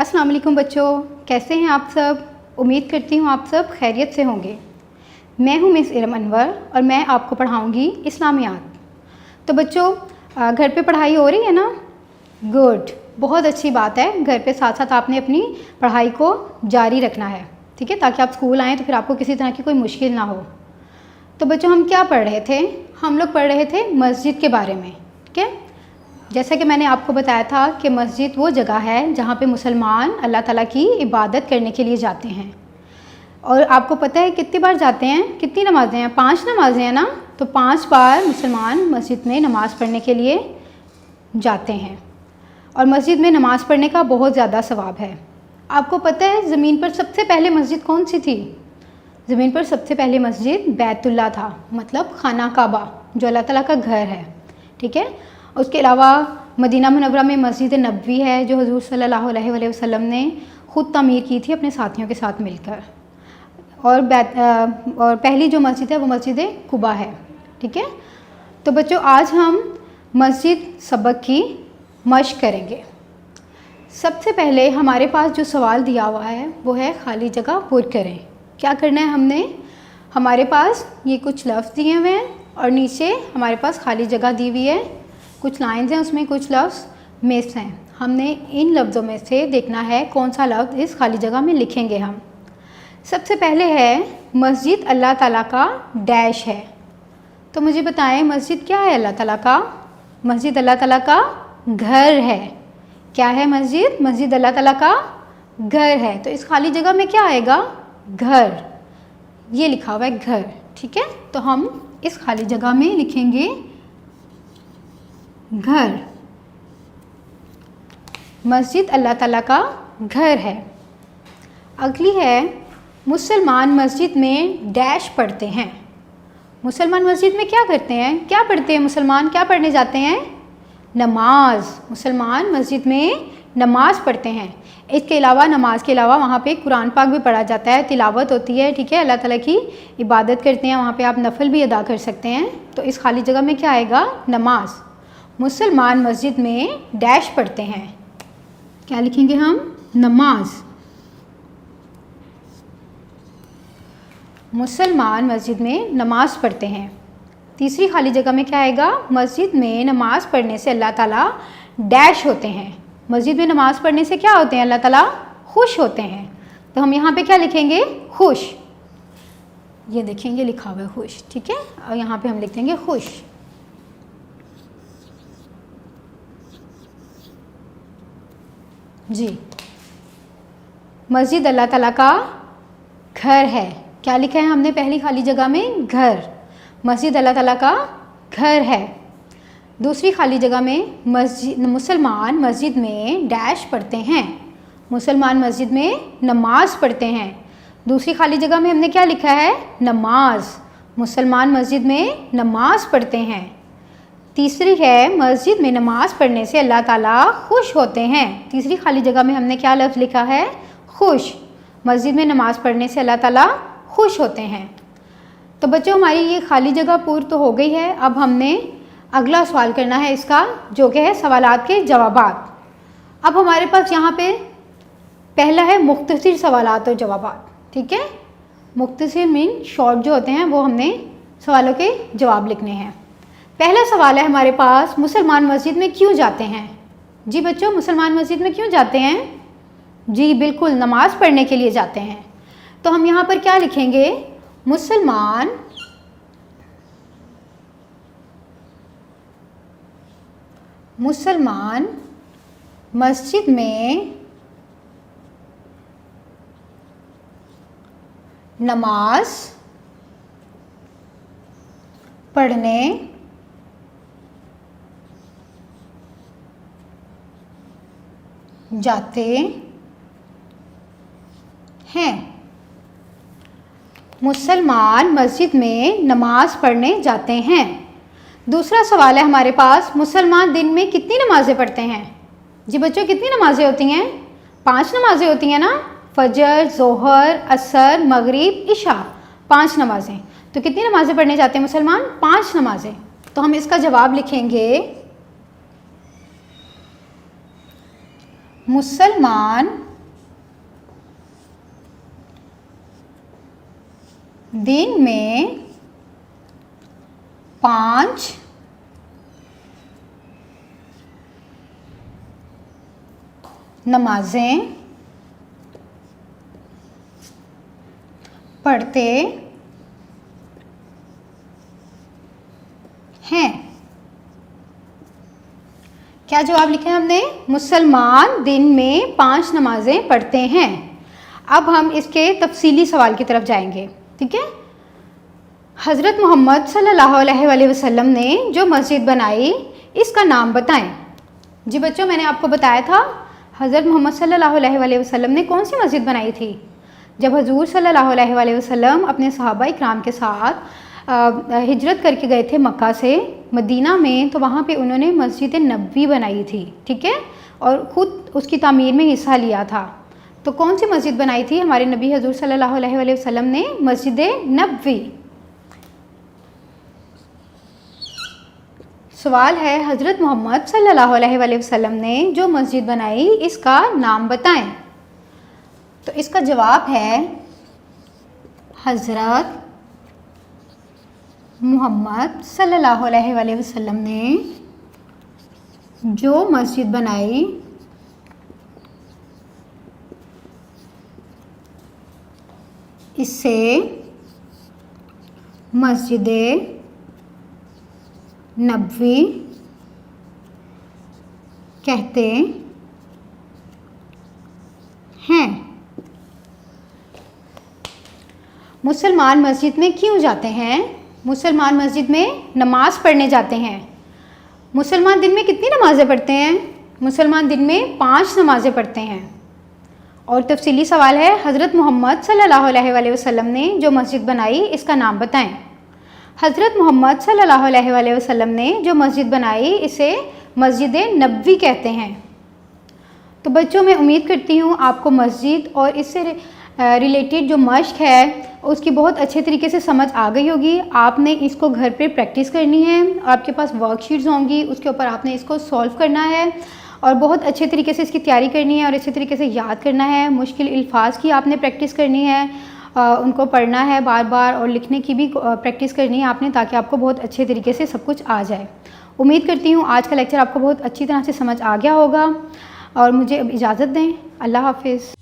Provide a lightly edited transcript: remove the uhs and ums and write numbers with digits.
अस्सलाम वालेकुम बच्चों, कैसे हैं आप सब। उम्मीद करती हूँ आप सब खैरियत से होंगे। मैं हूँ मिस इरम अनवर और मैं आपको पढ़ाऊँगी इस्लामियात। तो बच्चों घर पे पढ़ाई हो रही है ना? गुड, बहुत अच्छी बात है। घर पे साथ साथ आपने अपनी पढ़ाई को जारी रखना है, ठीक है, ताकि आप स्कूल आएँ तो फिर आपको किसी तरह की कोई मुश्किल ना हो। तो बच्चों हम क्या पढ़ रहे थे? हम लोग पढ़ रहे थे मस्जिद के बारे में, ठीक है। जैसा कि मैंने आपको बताया था कि मस्जिद वो जगह है जहाँ पे मुसलमान अल्लाह ताला की इबादत करने के लिए जाते हैं। और आपको पता है कितनी बार जाते हैं? कितनी नमाज़ें हैं? 5 नमाज़ें हैं ना। तो 5 बार मुसलमान मस्जिद में नमाज़ पढ़ने के लिए जाते हैं और मस्जिद में नमाज़ पढ़ने का बहुत ज़्यादा सवाब है। आपको पता है ज़मीन पर सबसे पहले मस्जिद कौन सी थी? ज़मीन पर सबसे पहले मस्जिद बैतुल्लाह था, मतलब खाना काबा जो अल्लाह ताला का घर है, ठीक है। उसके अलावा मदीना मुनव्वरा में मस्जिद नबवी है जो हुज़ूर सल्लल्लाहु अलैहि वसल्लम ने ख़ुद तामीर की थी अपने साथियों के साथ मिलकर। और पहली जो मस्जिद है वो मस्जिद कुबा है, ठीक है। तो बच्चों आज हम मस्जिद सबक की मश्क करेंगे। सबसे पहले हमारे पास जो सवाल दिया हुआ है वो है खाली जगह पुर करें। क्या करना है हमने? हमारे पास ये कुछ लफ्ज़ दिए हुए हैं और नीचे हमारे पास खाली जगह दी हुई है। कुछ लाइंस हैं, उसमें कुछ लफ्ज़ मिस हैं। हमने इन लफ्ज़ों में से देखना है कौन सा लफ्ज़ इस खाली जगह में लिखेंगे हम। सबसे पहले है मस्जिद अल्लाह ताला का डैश है। तो मुझे बताएं मस्जिद क्या है अल्लाह ताला का? मस्जिद अल्लाह ताला का घर है। क्या है मस्जिद? मस्जिद अल्लाह ताला का घर है। तो इस खाली जगह में क्या आएगा? घर। ये लिखा हुआ है घर, ठीक है। तो हम इस खाली जगह में लिखेंगे घर। मस्जिद अल्लाह ताला का घर है। अगली है मुसलमान मस्जिद में डैश पढ़ते हैं। मुसलमान मस्जिद में क्या करते हैं? क्या पढ़ते हैं मुसलमान? क्या पढ़ने जाते हैं? नमाज। मुसलमान मस्जिद में नमाज पढ़ते हैं। इसके अलावा नमाज के अलावा वहाँ पे कुरान पाक भी पढ़ा जाता है, तिलावत होती है, ठीक है। अल्लाह ताला की इबादत करते हैं, वहाँ पे आप नफल भी अदा कर सकते हैं। तो इस खाली जगह में क्या आएगा? नमाज। मुसलमान मस्जिद में डैश पढ़ते हैं। क्या लिखेंगे हम? नमाज। मुसलमान मस्जिद में नमाज पढ़ते हैं। तीसरी खाली जगह में क्या आएगा? मस्जिद में नमाज पढ़ने से अल्लाह ताला डैश होते हैं। मस्जिद में नमाज पढ़ने से क्या होते हैं? अल्लाह ताला खुश होते हैं। तो हम यहाँ पे क्या लिखेंगे? खुश। ये देखेंगे लिखा हुआ है खुश, ठीक है। और यहाँ पे हम लिख देंगे खुश। जी, मस्जिद अल्लाह ताला का घर है। क्या लिखा है हमने पहली खाली जगह में? घर। मस्जिद अल्लाह ताला का घर है। दूसरी खाली जगह में मुसलमान मस्जिद में डैश पढ़ते हैं। मुसलमान मस्जिद में नमाज पढ़ते हैं। दूसरी खाली जगह में हमने क्या लिखा है? नमाज। मुसलमान मस्जिद में नमाज पढ़ते हैं। तीसरी है मस्जिद में नमाज पढ़ने से अल्लाह ताला खुश होते हैं। तीसरी खाली जगह में हमने क्या लफ्ज़ लिखा है? खुश। मस्जिद में नमाज पढ़ने से अल्लाह ताला खुश होते हैं। तो बच्चों हमारी ये खाली जगह पूरी तो हो गई है। अब हमने अगला सवाल करना है इसका, जो कि है सवालात के जवाबात। अब हमारे पास यहाँ पे पहला है मुख्तसर सवालात और जवाबात, ठीक है। मुख्तसर मीन शॉर्ट जो होते हैं, वो हमने सवालों के जवाब लिखने हैं। पहला सवाल है हमारे पास, मुसलमान मस्जिद में क्यों जाते हैं? जी बच्चों, मुसलमान मस्जिद में क्यों जाते हैं? जी बिल्कुल, नमाज पढ़ने के लिए जाते हैं। तो हम यहाँ पर क्या लिखेंगे? मुसलमान मस्जिद में नमाज पढ़ने जाते हैं। मुसलमान मस्जिद में नमाज पढ़ने जाते हैं। दूसरा सवाल है हमारे पास, मुसलमान दिन में कितनी नमाज़ें पढ़ते हैं? जी बच्चों, कितनी नमाज़ें होती हैं? 5 नमाज़ें होती हैं ना। फजर, जोहर, असर, मगरिब, इशा, 5 नमाज़ें। तो कितनी नमाज़ें पढ़ने जाते हैं मुसलमान? 5 नमाज़ें। तो हम इसका जवाब लिखेंगे मुसलमान दिन में 5 नमाजें पढ़ते हैं। क्या जवाब लिखे हमने? मुसलमान दिन में 5 नमाजें पढ़ते हैं। अब हम इसके तफसीली सवाल की तरफ जाएंगे, ठीक है। हज़रत मोहम्मद सल्लल्लाहु अलैहि वसल्लम ने जो मस्जिद बनाई इसका नाम बताएं। जी बच्चों, मैंने आपको बताया था हज़रत मोहम्मद सल्लल्लाहु अलैहि वसल्लम ने कौन सी मस्जिद बनाई थी। जब हजूर सल्लल्लाहु अलैहि वसल्लम अपने सहाबा इकराम के साथ हिजरत करके गए थे मक्का से मदीना में, तो वहाँ पे उन्होंने मस्जिद नबवी बनाई थी, ठीक है, और ख़ुद उसकी तामीर में हिस्सा लिया था। तो कौन सी मस्जिद बनाई थी हमारे नबी हजूर सल्लल्लाहु अलैहि वसल्लम ने? मस्जिद नबवी। सवाल है, हज़रत मोहम्मद सल्लल्लाहु अलैहि वसल्लम ने जो मस्जिद बनाई इसका नाम बताएं। तो इसका जवाब है हज़रत मोहम्मद सल्लल्लाहु अलैहि वसल्लम ने जो मस्जिद बनाई इसे मस्जिद नबवी कहते हैं। मुसलमान मस्जिद में क्यों जाते हैं? मुसलमान मस्जिद में नमाज़ पढ़ने जाते हैं। मुसलमान दिन में कितनी नमाज़ें पढ़ते हैं? मुसलमान दिन में 5 नमाज़ें पढ़ते हैं। और तफसीली सवाल है, हज़रत मोहम्मद सल्लल्लाहु अलैहि वसल्लम ने जो मस्जिद बनाई इसका नाम बताएं। हज़रत मोहम्मद सल्लल्लाहु अलैहि वसल्लम ने जो मस्जिद बनाई इसे मस्जिद नबवी कहते हैं। तो बच्चों, मैं उम्मीद करती हूँ आपको मस्जिद और इससे रिलेटेड जो मश्क है उसकी बहुत अच्छे तरीके से समझ आ गई होगी। आपने इसको घर पे प्रैक्टिस करनी है, आपके पास वर्कशीट्स होंगी, उसके ऊपर आपने इसको सॉल्व करना है और बहुत अच्छे तरीके से इसकी तैयारी करनी है और अच्छे तरीके से याद करना है। मुश्किल अल्फाज की आपने प्रैक्टिस करनी है, उनको पढ़ना है बार बार, और लिखने की भी प्रैक्टिस करनी है आपने, ताकि आपको बहुत अच्छे तरीके से सब कुछ आ जाए। उम्मीद करती हूँ आज का लेक्चर आपको बहुत अच्छी तरह से समझ आ गया होगा और मुझे अब इजाज़त दें। अल्लाह हाफिज़।